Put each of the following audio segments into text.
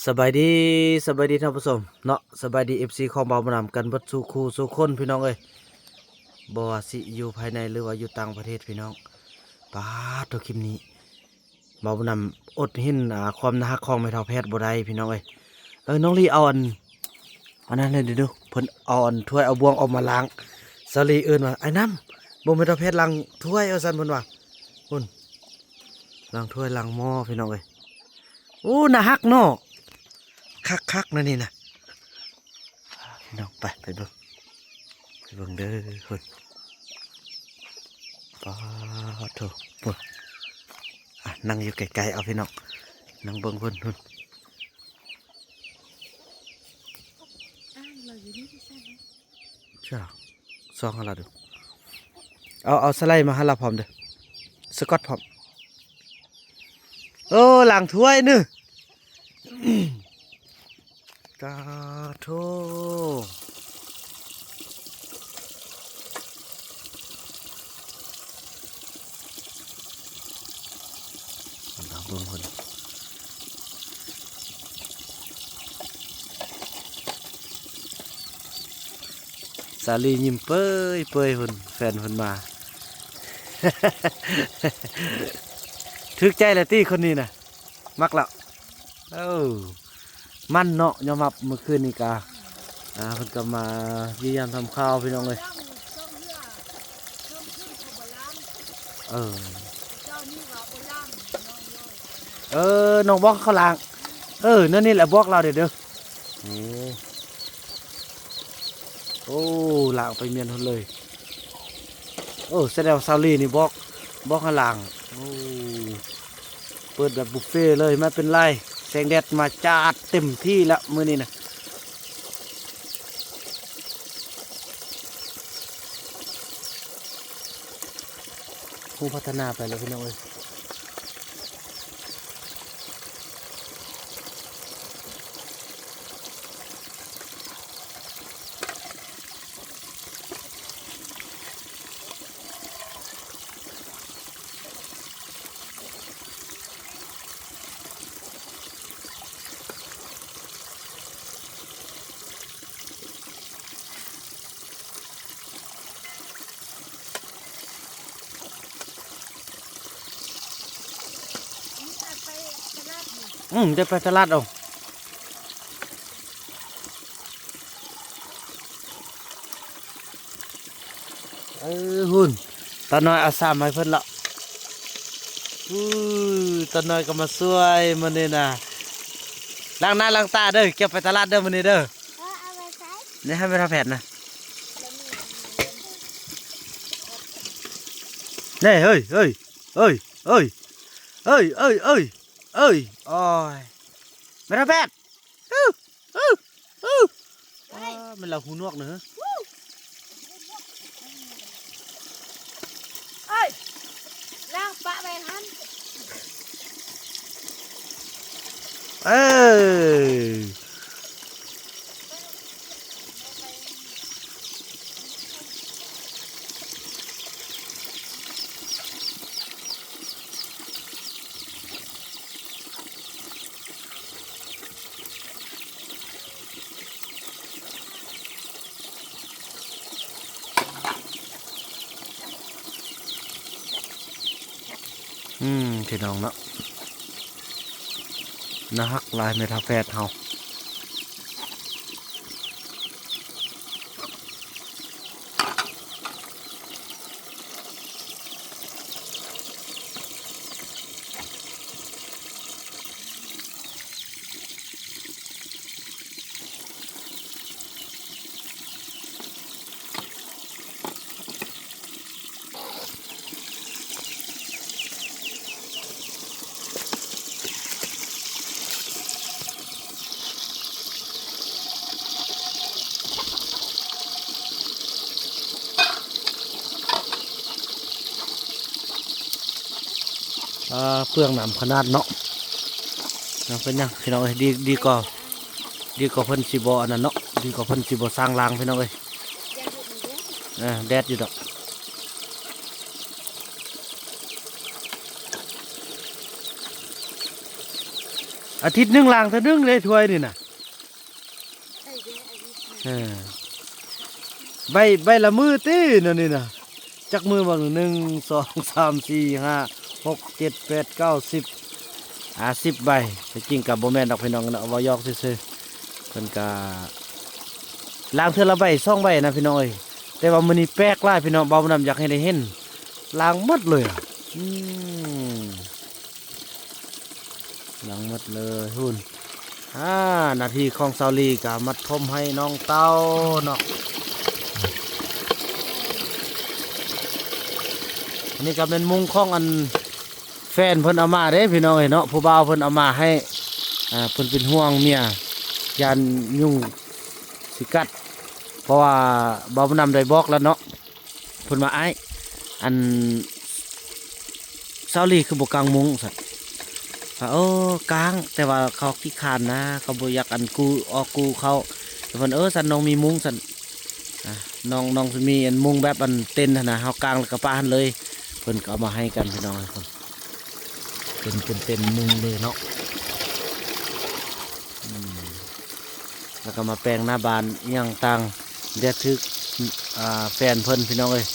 สบายดีสบายดีท่านผู้ชมเนาะสบายดีFCของเบาบนำกันเบัดสู่คู่สู่คนพี่น้องเอ้ยบ่ว่าสิอยู่ภายในหรือว่าอยู่ต่างประเทศพี่น้องปาดตัวคลิปนี้เบาบนำอดหินความน่ารักของแม่เฒ่าแพทย์บ่ได้พี่น้องเอ้ยน้องลีเอาอันนั้นเลยดูเพิ่นเอาถ้วยเอาบ่วงออกมาล้างสลีเอิ้นว่าไอ้น้ำบ่แม่เฒ่าแพทย์ล้างถ้วยเอาซั่นเพิ่นว่าพุ่นล้างถ้วยล้างหม้อพี่น้องเอ้ยโอ้น่ารักเนาะคักนั่นนี่นะพี่น้องไปเบิ่งเด้อคนป้าโถปุ่นนั่งอยู่ไกลๆเอาพี่น้องนั่งเบิ่งเพิ่นจ้าซองให้เราดูเอาสไลด์มาให้เราพร้อมเด้อสกอตพร้อมโอ้หลังถ้วยนึกาโถเราเบิ่งคนสาลียิ้มเปยคนแฟนคนมา ถึกใจเลยตี้คนนี้นะมักแล้วมันเนาะยอมรับเมื่อคืนนี้กาเพิ่นก็มาพยายามทำข้าวพี่น้องเลยเออน้องบอกเขาล้างนั่นนี่แหละบอกเราเด้อนี่โอ้ล้างไปเมียนคนเลยแสดงซาลีนี่บอกให้ล้างโอ้เปิดแบบบุฟเฟ่เลยไม่เป็นไรแสงแดดมาจัดเต็มที่แล้วมื้อนี้นะผู้พัฒนาไปแล้วพี่น้องเอ้ยจะไปตลาดเอาหุ่นตาน้อยเอาสามให้เพิ่นละตาน้อยก็มาช่วยมันนี่นะล้างหน้าล้างตาเด้อเก็บไปตลาดเด้อมันนี่เด้อนี่ให้ไม่ทำแผนนะนี่เฮ้ยโอ้ยไม่ทำแผนมันเราหูนวกเนอะล่างปะไปทันพี่น้องเนาะนะฮักลายเมทัลแฟดเฮาเปลืองหนามขนาดเนาะเป็นยังพี่น้องเอ้ยดีกว่าเพิ่นสิบ่อันนั้นเนาะดีกว่าเพิ่นสิบ่สร้างรางพี่น้องเอ้ยแดดอยู่ดอก อาทิตย์หนึงล้างเท่านึงเลยถ้วยนี่น่ะ ไอ้เด้อไอ้นี่ เออใบละมือตีนั่นนี่น่ะจักมือบ้าง1 2 3 4 5 6 7 8 9 1010ใบแต่จริงกับโบแมนดอกพี่น้องนะเอาไว้ยอกซื่อๆเพิ่นก็ล้างเทื่อละใบ2 ใบนะพี่น้องเอ้ยแต่ว่ามื้อนี้แปลกหลายพี่น้องเบาน้ำอยากให้ได้เห็นล้างหมดเลยอะมล้างหมดเลยหุ่นนาทีของซาลีก็มัดทมให้น้องเต้าเนาะอันนี้ก็เป็นมุงของอันแฟนเพิ่นเอามาเด้พี่น้องเอ้ยเนาะผู้บ่าวเพิ่นเอามาให้เพิ่นเป็นห่วงเมียยันยุ่งสิกัดเพราะว่าบ่าวนำได้บอกแล้วเนาะเพิ่นมาอ้ายอันเซาลีคือบ่กางมุงสัตว์กางแต่ว่าเขาขี้คร้านนะเขาบ่อยากอันกูออกกูเขาแต่เพิ่นสันน้องมีมุงสันน้องสิมีอันมุงแบบอันเต็นท์นะเฮากางแล้วก็ป้าหันเลยเพิ่นก็เอามาให้กันพี่น้องครับเป็นเต็นท์มุงเลยเนาะแล้วก็มาแปลงหน้าบานอหย่างต่างเดี๋ยวทึกแฟนเพิ่นพี่น้องเอ้ย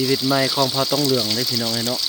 ชีวิตใหม่ของพอต้องเหลืองเลยพี่น้องเอ้ยเนาะ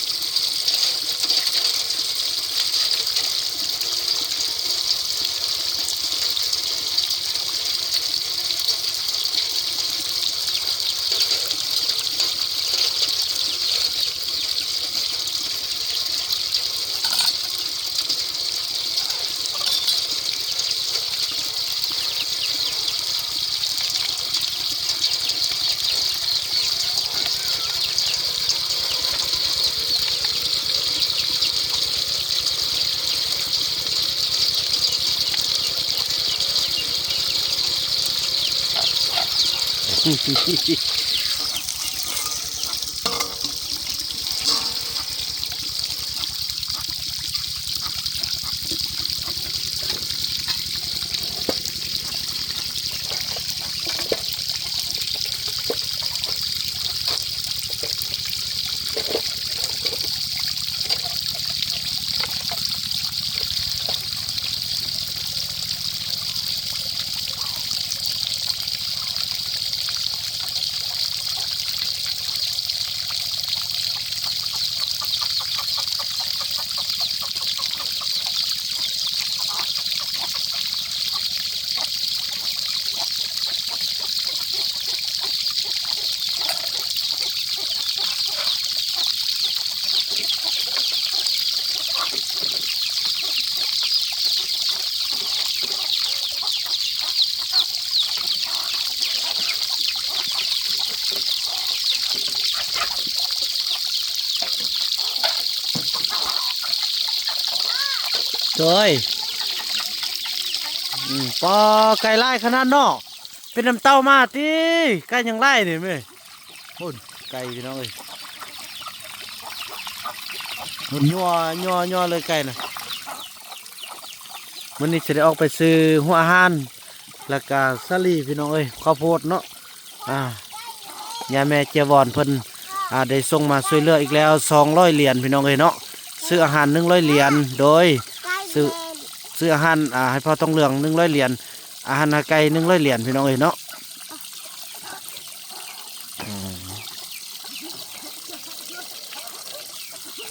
เฮ้ยปอไก่ไล่ขนาดเนาะเป็นน้ำเต้ามาตีไก่ยังไล่เนี่ยมั้ยโอ้ยไก่พี่น้องเอ้ยมันยัวเลยไก่นะวันนี้จะได้ออกไปซื้อหัวอาหารแล้วก็สาลีพี่น้องเอ้ยข้าวโพดเนาะยาแม่เจียวอนเพิ่นได้ส่งมาช่วยเหลืออีกแล้ว200 เหรียญพี่น้องเอ้ยเนาะซื้ออาหาร100 เหรียญโดยซื้ออาหารให้พ่อต้องเหลือง100 เหรียญอาหารไก่100 เหรียญพี่น้องเอ้ยเนาะ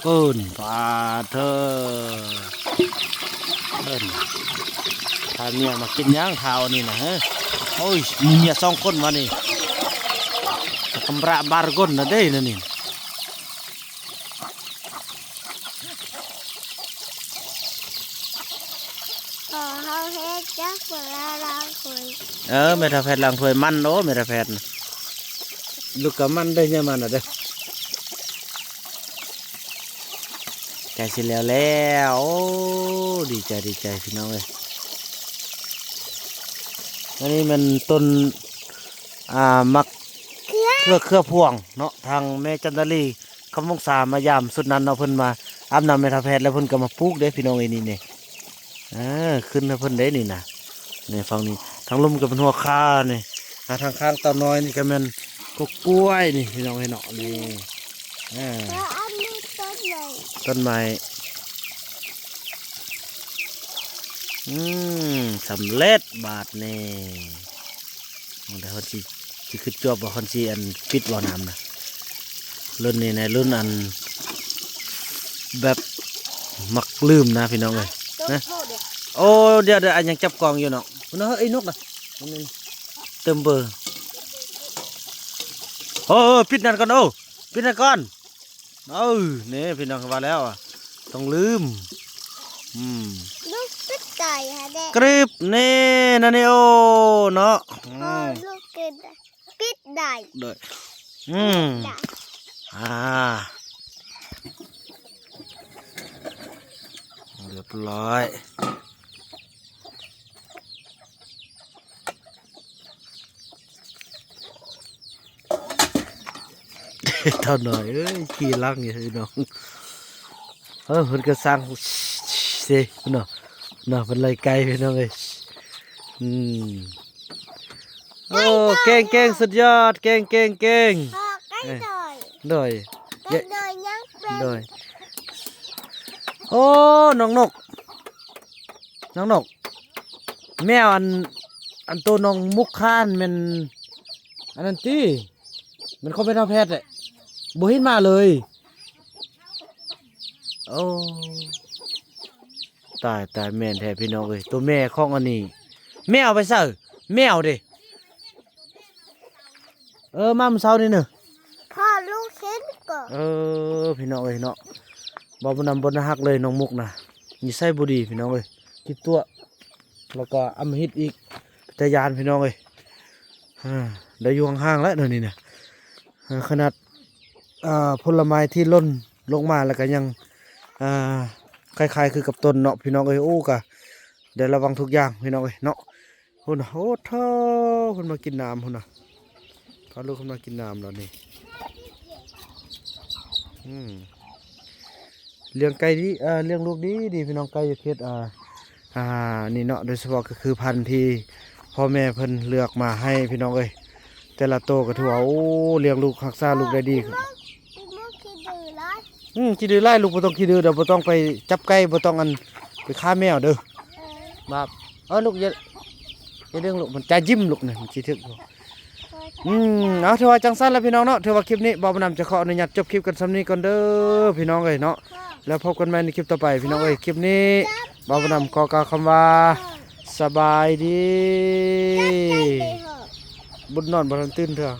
ปืนปลาเธอเอิ้นถ้าเมียมากินย่างเท้านี่นะฮะโอ้ยมีเมีย2 คนวะนี่กำระบาร์กอนนะเด้นั่นนี่เขาเฮ็ดจักเวลาล้างถ้วย เมทาแพทล้างถ้วยมันโอ้เมทาแพทลูกกับมันได้ยังมันอ่ะเด้อใกล้สิแล้วโอ้ดีใจพี่น้องเอ้ยอันนี้มันต้นมักเครือพวงเนาะทางแม่จันทลีคำวงศามายามสุดนั้นเนาะเพิ่นมา อาบน้ำแม่ทัพแพทย์แล้วเพิ่นก็มาปลูกเด้พี่น้องเอ้ยนี่ขึ้นให้เพิ่นได้นี่นะนี่ฝั่งนี้ทางลมก็เป็นหัวคานี่ทางข้างตาน้อยนี่ก็แม่นกกล้วยนี่พี่น้องเอ้ยเนาะนี่อ่า แล้วอันนี้ต้นไหนต้นไม้สำเร็จบาทนี่แต่คนสิคือจบว่าคนสิอันปิดบ่อน้ำนะรุ่นนี้ในรุ่นอันแบบมักลืมนะพี่น้องเลย ต้น นะ โพเด็ก โอ้เดี๋ยวอันยังจับกองอยู่เนาะคุณเฮ้ยไอ้นกนะนี่เติมเบอร์โอ้ปิดนั่นก่อนปิดนั่นก่อนนี่พี่น้องมาแล้วอ่ะต้องลืมลูกปิดไก่ฮะเด็ก กริบนี่นั่นนี่โอ้เนาะลูกกินปิดได้ เด้อได้ เรียบร้อย เท่าหน่อยขี่ลังอย่างนี้น้องเพิ่นก็สร้างเซ่เนาะเพิ่นไล่ไก่พี่น้องเลยโอ้เก่งสุดยอดเก่งพ่อไก่หน่อย โดย ไก่หน่อยยังเป็น โดยโอ้น้องนกแมวอันตัวน้องมุกคานมันอันนั้นตีมันเขาเป็นทัพแพทย์เลยบ่เห็นมาเลยโอ้ตายแม่นแท้พี่น้องเอ้ยตัวแม่ของอันนี้แมวไปซะแมวเด้มาเมื่อเช้านี่เนอะ พ่อลูกเห็นก่อน พี่น้องเอ้ยเนาะบ่บ่นำบ่นฮักเลยน้องมุกนะนิสัยบ่ดีพี่น้องเอ้ยคิดตัวแล้วก็อำมหิตอีกแต่ยานพี่น้องเอ้ยได้อยู่ห่างๆแล้วเดี๋ยวนี้เนี่ยขนาดผลไม้ที่ล่นลงมาแล้วก็ยังคล้ายๆคือกับต้นเนาะพี่น้องเอ้ยโอ้กะเดี๋ยวระวังทุกอย่างพี่น้องเอ้ยเนาะหุ่นโอ้เท่าคนมากินน้ำหุ่นน่ะพาลูกคนมากินน้ำแล้วนี่เลี้ยงไก่ดีเลี้ยงลูกดีพี่น้องไก่อยู่เขตนี่เนาะโดยเฉพาะก็คือพันธุ์ที่พ่อแม่เพิ่นเลือกมาให้พี่น้องเอ้ยแต่ละโตก็ถือว่าโอ้เลี้ยงลูกรักษาลูกได้ดีลูกคิดดื้อไร ขี้ดื้อไล่ลูกบ่ต้องขี้ดื้อเดี๋ยวบ่ต้องไปจับไก่บ่ต้องไปฆ่าแมวเด้อแบบลูกอย่าเรื่องลูกมันใจยิ้มลูกเนี่ยมันสิถึกเอาถือว่าจังซั่นแล้วพี่น้องเนาะถือว่าคลิปนี้บ่าวนำจะขออนุญาตจบคลิปกันสำนี้ก่อนเด้อพี่น้องเอ้ยเนาะแล้วพบกันใหม่ในคลิปต่อไปพี่น้องเอ้ยคลิปนี้บ่าวนำขอกล่าวคำว่าสบายดีบุญนอนบ่ทันตื่นเถอะ